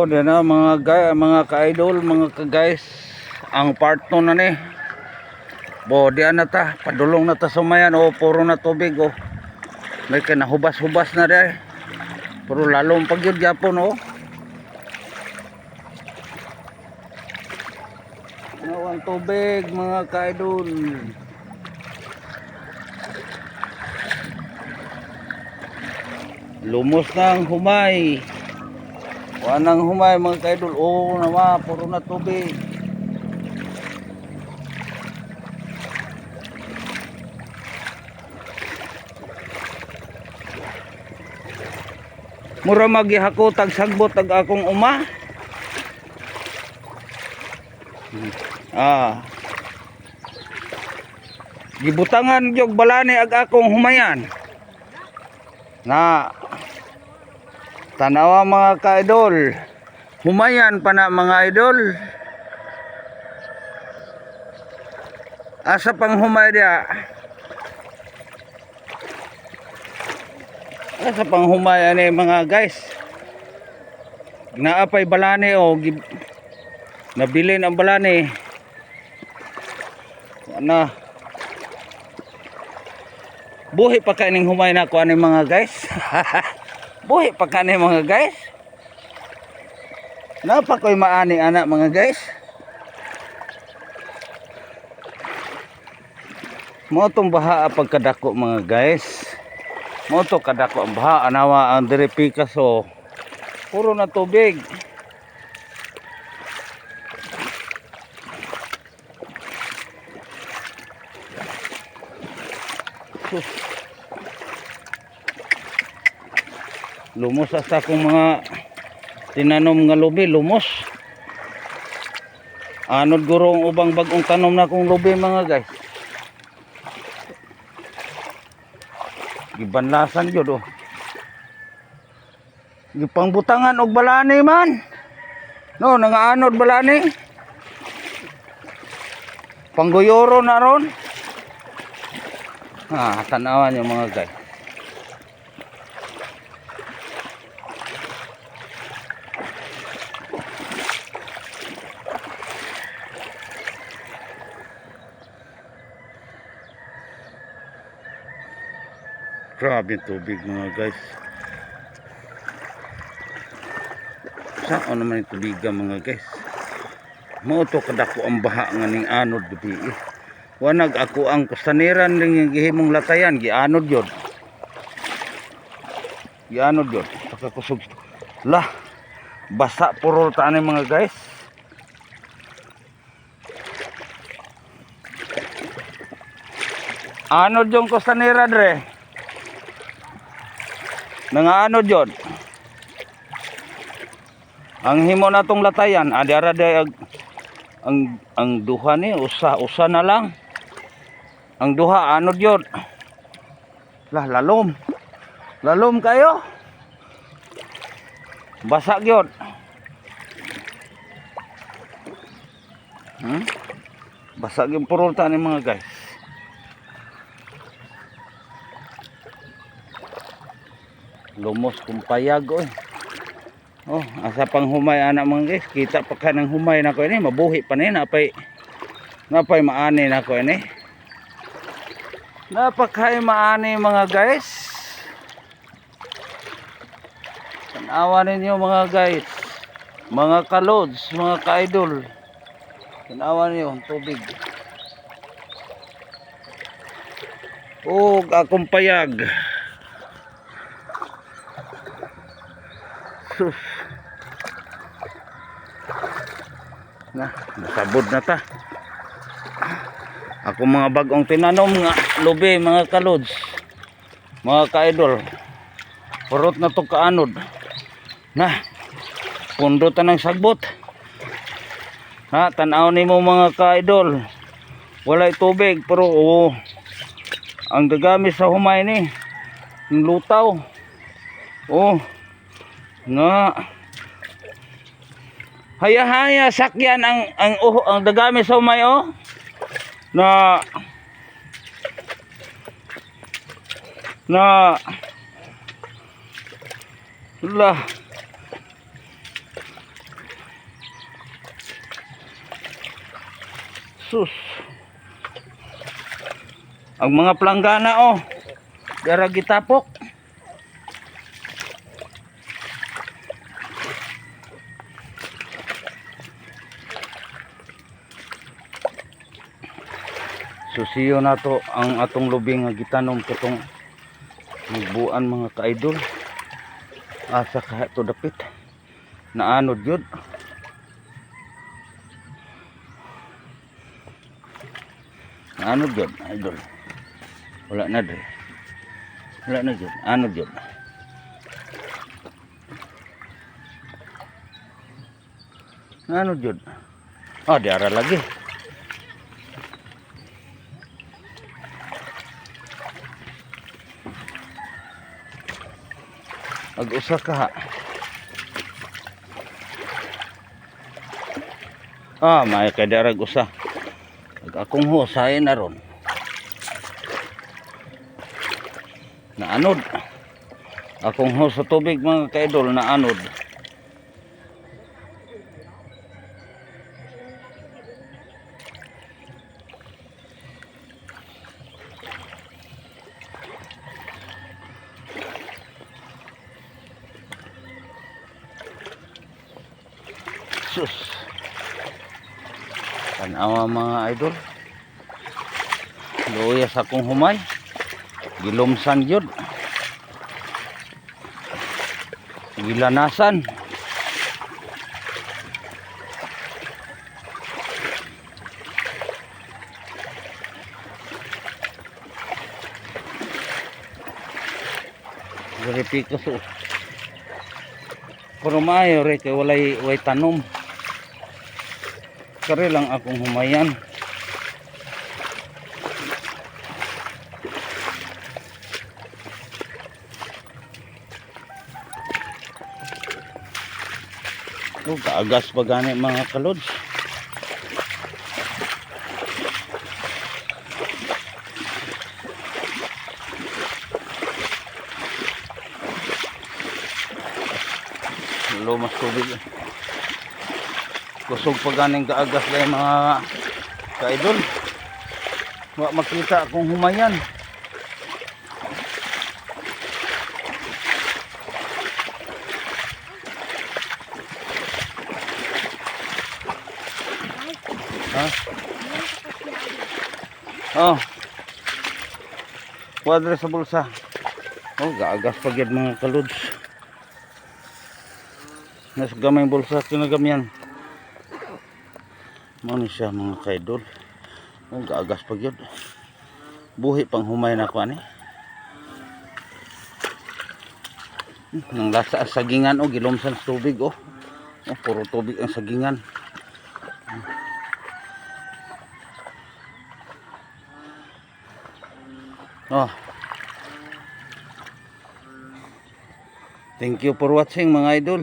di na mga ka-idol, mga ka-guys, ang part 2 na ni. Bo, di na ta, padulong na ta sumayan, o puro na tubig, o. May kinahubas-hubas na di. Pero lalong pagyud gyapon, o. Nawang tubig, mga ka-idol. Lumos ng humay. Wanang humay, mga ka-idol. Oo naman, puro na tubig. Mura magihako tag sagbot tag akong uma. Gibutangan jog balani ag akong humayan. Na tanawa, mga ka-idol. Humayan pa na, mga idol. Asa pang humay dia? Asa pang humay ani, mga guys? Naapay balani, o nabilin ang balani. Ana. Buhi pa kaning humay na ko ani, mga guys. Buhi pa kaning, mga guys. Napa ko'y maani anak, mga guys. Mo tong baha pagkadako, mga guys. Mo to kadako ang baha, anawa ang dire Picasso. Puro na tubig. Lumos sa akong mga tinanom nga lubi, lumos. Anod guro ang ubang bagong tanom na akong lubi, mga guys. Gibanlasan yun, oh. Gipangbutangan og balani man. No, nangaanod balani. Pangguyoro na ron. Tanawan yung mga guys. Grabe tubig, mga guys. Saan naman yung tubigan, mga guys? Mao to kadako ang baha nga ning anod gabi. Wanag ako ang kustaniran ning yung gihimong latayan, gianod yun. Gianod yun. Pagkakusog. Lah, basa puro tani, mga guys. Anod yung kustanira dre. Nangaano jod ang himo na tong latayan, adara day ang duha ni usa na lang, ang duha anod jod. Lah, lalom kayo, basa gyud. Basa gyud purulta ni, mga guys. Lumos kung payag, oy. Oh, asa pang humay anak, mga guys. Kita pa ka ng humay na ko ini, mabuhi pa ni, napay maani na ko ini. Napakay maani, mga guys. Tanawa ninyo, mga guys. Mga kalods, mga ka-idol. Tanawa ninyo ang tubig. Akong payag. Sus. Nasabod na ta. Ako mga bagong tinanom nga lubi, mga kalods, mga ka-idol. Purot na to kaanod. Pundo ta ng sagbot. Tanaw nimo, mga ka-idol. Walay tubig, pero ang dagami sa humay ni yung lutaw. Haya sakyan ang dagami sa umay, na Sus. Ang mga planggana oh. Dara gitapok. Susiyo na to ang atong lubing nga gitanom katong magbuan mga ka-idol. Asa ka to dapit. Naanod yun. Naanod yun, idol. Wala na dre. Wala na yun. Anod yun. Naanod yun. Oh, diara lagi. Mag-usa ka ha. May kadarag usa. Akong husayin na ron. Naanod. Akong hus sa tubig mga kaidol naanod. Sus. Tanawa mga idol. Luya sa akong humay. Gilumsan yun. Gilanasan. Veripikas o. Pero maayo rin kay walay tanom. Kare lang akong humayan. Kaagas pa gani mga kalods. Lumas tubig. Kusog pa ganing kaagas lang mga kaidol. Wa makita akong humayan. Kuadra sa bulsa. Gaagas pa gyud mga kalods. Nas gamay bulsa kinagamian. Mao ni siya mga kaidol. Gaagas pa gyud. Buhi pang humay na ko ani. Nang lasa sa sagingan gilumsan sa tubig puro tubig ang sagingan. Thank you for watching mga idol.